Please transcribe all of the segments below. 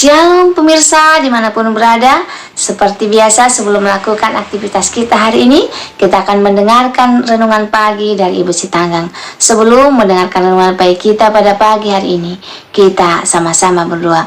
Shalom pemirsa dimanapun berada. Seperti biasa sebelum melakukan aktivitas kita hari ini, kita akan mendengarkan renungan pagi dari Ibu Sitanggang. Sebelum mendengarkan renungan pagi kita pada pagi hari ini, kita sama-sama berdoa.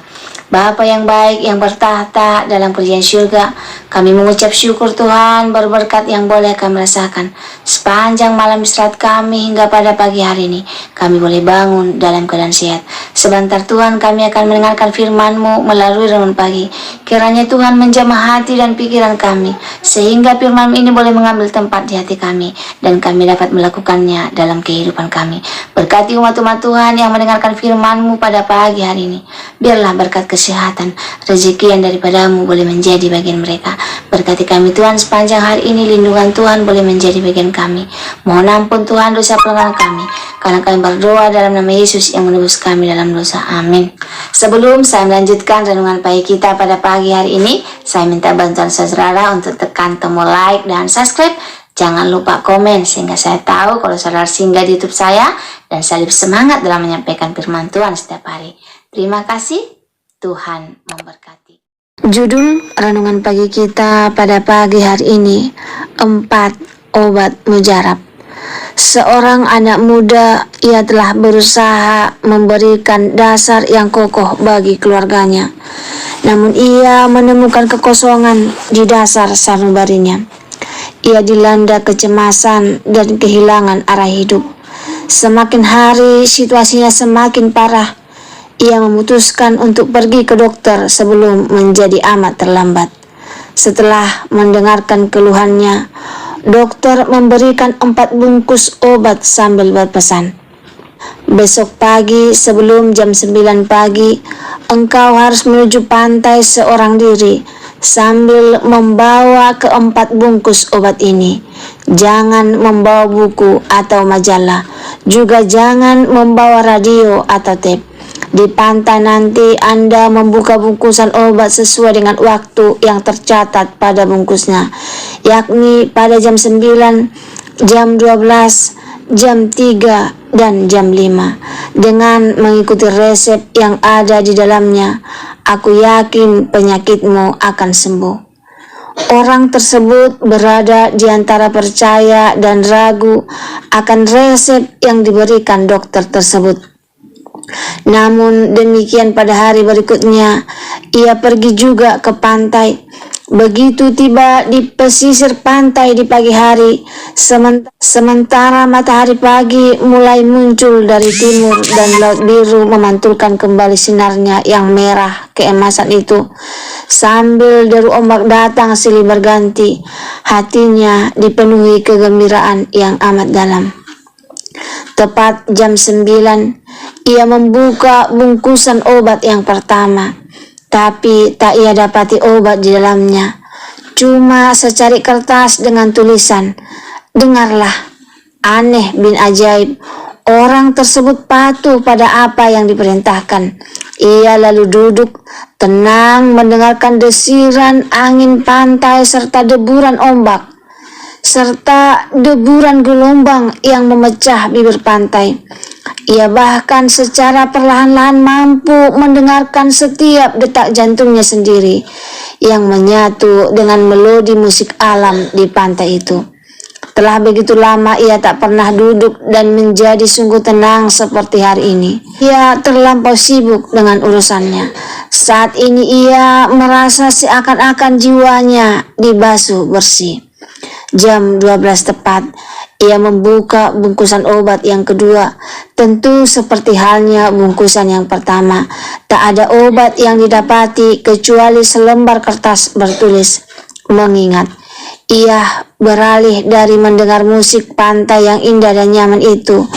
Bapa yang baik yang bertahta dalam kerajaan surga, kami mengucap syukur Tuhan berberkat yang boleh kami rasakan sepanjang malam istirahat kami hingga pada pagi hari ini. Kami boleh bangun dalam keadaan sehat. Sebentar Tuhan kami akan mendengarkan firman-Mu melalui renungan pagi. Kiranya Tuhan menjamah hati dan pikiran kami, sehingga firman-Mu ini boleh mengambil tempat di hati kami, dan kami dapat melakukannya dalam kehidupan kami. Berkati umat-umat Tuhan yang mendengarkan firman-Mu pada pagi hari ini. Biarlah berkat kesehatan, rezeki yang daripada-Mu boleh menjadi bagian mereka. Berkati kami Tuhan sepanjang hari ini, lindungan Tuhan boleh menjadi bagian kami. Mohon ampun Tuhan dosa pelanggaran kami, karena kami berdoa dalam nama Yesus yang menebus kami dalam dosa. Amin. Sebelum saya melanjutkan renungan pagi kita pada pagi hari ini, saya minta bantuan saudara untuk tekan tombol like dan subscribe. Jangan lupa komen sehingga saya tahu kalau saudara singgah di YouTube saya, dan saya lebih semangat dalam menyampaikan firman Tuhan setiap hari. Terima kasih. Tuhan memberkati. Judul renungan pagi kita pada pagi hari ini, 4 obat mujarab. Seorang anak muda, ia telah berusaha memberikan dasar yang kokoh bagi keluarganya. Namun ia menemukan kekosongan di dasar sanubarinya. Ia dilanda kecemasan dan kehilangan arah hidup. Semakin hari situasinya semakin parah. Ia memutuskan untuk pergi ke dokter sebelum menjadi amat terlambat. Setelah mendengarkan keluhannya, dokter memberikan 4 bungkus obat sambil berpesan, "Besok pagi sebelum jam 9 pagi, engkau harus menuju pantai seorang diri sambil membawa ke-4 bungkus obat ini. Jangan membawa buku atau majalah, juga jangan membawa radio atau tape. Di pantai nanti Anda membuka bungkusan obat sesuai dengan waktu yang tercatat pada bungkusnya, yakni pada jam 9, jam 12, jam 3, dan jam 5. Dengan mengikuti resep yang ada di dalamnya, aku yakin penyakitmu akan sembuh." Orang tersebut berada di antara percaya dan ragu akan resep yang diberikan dokter tersebut. Namun demikian pada hari berikutnya, ia pergi juga ke pantai. Begitu tiba di pesisir pantai di pagi hari, sementara matahari pagi mulai muncul dari timur dan laut biru memantulkan kembali sinarnya yang merah keemasan itu. Sambil deru ombak datang silih berganti, hatinya dipenuhi kegembiraan yang amat dalam. Tepat jam 9, ia membuka bungkusan obat yang pertama, tapi tak ia dapati obat di dalamnya. Cuma secari kertas dengan tulisan, "Dengarlah, aneh bin ajaib." Orang tersebut patuh pada apa yang diperintahkan. Ia lalu duduk tenang mendengarkan desiran angin pantai serta deburan ombak, serta deburan gelombang yang memecah bibir pantai. Ia bahkan secara perlahan-lahan mampu mendengarkan setiap detak jantungnya sendiri yang menyatu dengan melodi musik alam di pantai itu. Telah begitu lama ia tak pernah duduk dan menjadi sungguh tenang seperti hari ini. Ia terlampau sibuk dengan urusannya. Saat ini ia merasa seakan-akan jiwanya dibasuh bersih. Jam 12 tepat, ia membuka bungkusan obat yang kedua. Tentu seperti halnya bungkusan yang pertama, tak ada obat yang didapati kecuali selembar kertas bertulis mengingat. Ia beralih dari mendengar musik pantai yang indah dan nyaman itu,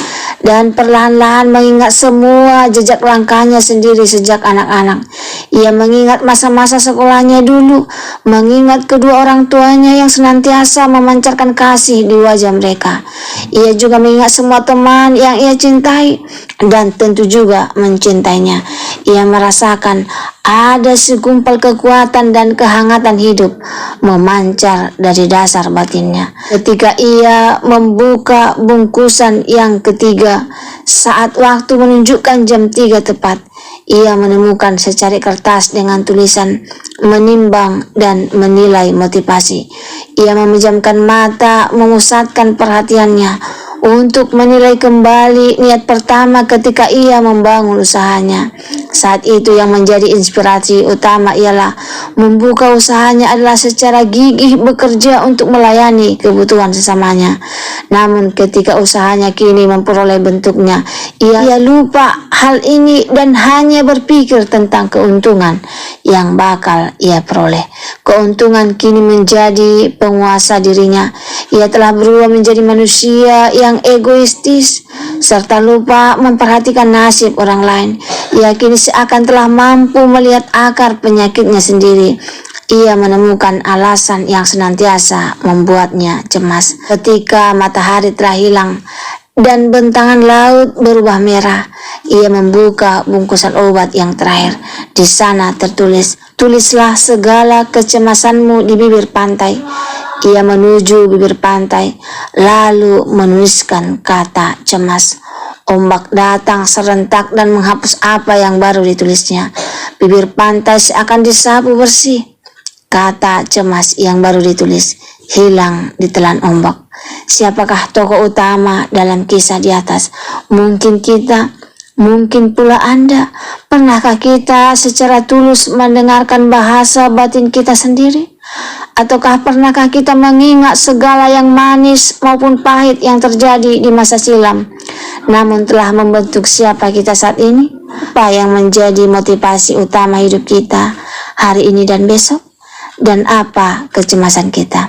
dan perlahan-lahan mengingat semua jejak langkahnya sendiri sejak anak-anak. Ia mengingat masa-masa sekolahnya dulu, mengingat kedua orang tuanya yang senantiasa memancarkan kasih di wajah mereka. Ia juga mengingat semua teman yang ia cintai dan tentu juga mencintainya. Ia merasakan ada segumpal kekuatan dan kehangatan hidup memancar dari dasar batinnya. Ketika ia membuka bungkusan yang ketiga, saat waktu menunjukkan jam 3 tepat, Ia menemukan secari kertas dengan tulisan menimbang dan menilai motivasi. Ia memejamkan mata, memusatkan perhatiannya untuk menilai kembali niat pertama ketika ia membangun usahanya. Saat itu yang menjadi inspirasi utama ialah membuka usahanya adalah secara gigih bekerja untuk melayani kebutuhan sesamanya. Namun ketika usahanya kini memperoleh bentuknya, ia lupa hal ini dan hanya berpikir tentang keuntungan yang bakal ia peroleh. Keuntungan kini menjadi penguasa dirinya. Ia telah berubah menjadi manusia yang egoistis serta lupa memperhatikan nasib orang lain. Ia kini seakan telah mampu melihat akar penyakitnya sendiri. Ia menemukan alasan yang senantiasa membuatnya cemas. Ketika matahari telah hilang dan bentangan laut berubah merah, ia membuka bungkusan obat yang terakhir. Di sana tertulis, "Tulislah segala kecemasanmu di bibir pantai." Ia menuju bibir pantai, lalu menuliskan kata cemas. Ombak datang serentak dan menghapus apa yang baru ditulisnya. Bibir pantai seakan disapu bersih. Kata cemas yang baru ditulis hilang ditelan ombak. Siapakah tokoh utama dalam kisah di atas? Mungkin kita, mungkin pula Anda. Pernahkah kita secara tulus mendengarkan bahasa batin kita sendiri? Ataukah pernahkah kita mengingat segala yang manis maupun pahit yang terjadi di masa silam, namun telah membentuk siapa kita saat ini? Apa yang menjadi motivasi utama hidup kita hari ini dan besok? Dan apa kecemasan kita?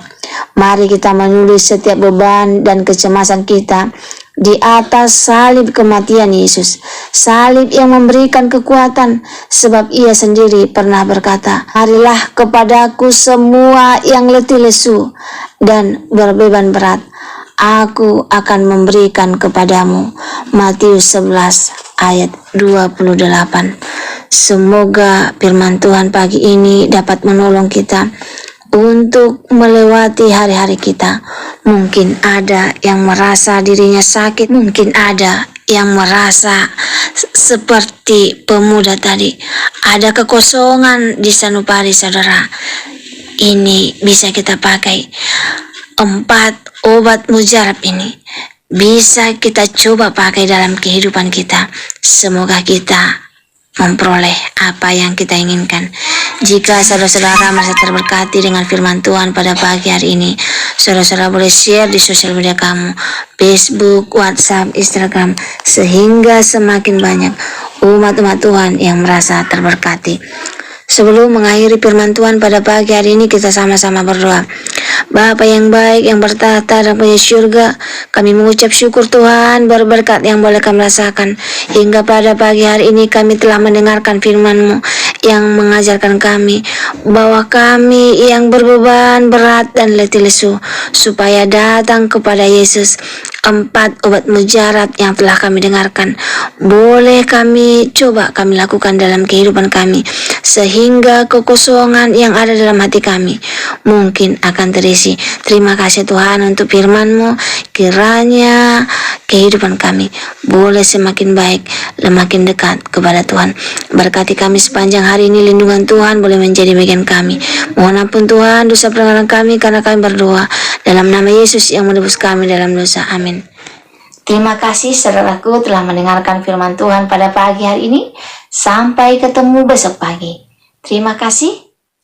Mari kita menulis setiap beban dan kecemasan kita di atas salib kematian Yesus. Salib yang memberikan kekuatan, sebab ia sendiri pernah berkata, "Marilah kepadaku semua yang letih lesu dan berbeban berat, aku akan memberikan kepadamu." Matius 11 ayat 28. Semoga firman Tuhan pagi ini dapat menolong kita untuk melewati hari-hari kita. Mungkin ada yang merasa dirinya sakit, mungkin ada yang merasa seperti pemuda tadi. Ada kekosongan di sanubari saudara. Ini bisa kita pakai. 4 obat mujarab ini bisa kita coba pakai dalam kehidupan kita. Semoga kita memperoleh apa yang kita inginkan. Jika saudara-saudara merasa terberkati dengan firman Tuhan pada pagi hari ini, saudara-saudara boleh share di sosial media kamu, Facebook, WhatsApp, Instagram, sehingga semakin banyak umat-umat Tuhan yang merasa terberkati. Sebelum mengakhiri firman Tuhan pada pagi hari ini, kita sama-sama berdoa. Bapa yang baik, yang bertahta dan punya syurga, kami mengucap syukur Tuhan berberkat yang boleh kami rasakan. Hingga pada pagi hari ini kami telah mendengarkan firman-Mu yang mengajarkan kami bahwa kami yang berbeban berat dan letih lesu, supaya datang kepada Yesus. 4 obat mujarab yang telah kami dengarkan boleh kami coba kami lakukan dalam kehidupan kami, sehingga kekosongan yang ada dalam hati kami mungkin akan terisi. Terima kasih Tuhan untuk firman-Mu. Kiranya kehidupan kami boleh semakin baik dan makin dekat kepada Tuhan. Berkati kami sepanjang hari ini, lindungan Tuhan boleh menjadi bagian kami. Mohon ampun Tuhan dosa pelanggaran kami, karena kami berdoa dalam nama Yesus yang menebus kami dalam dosa. Amin. Terima kasih saudaraku telah mendengarkan firman Tuhan pada pagi hari ini. Sampai ketemu besok pagi. Terima kasih.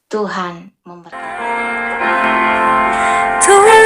Tuhan memberkati. Tuhan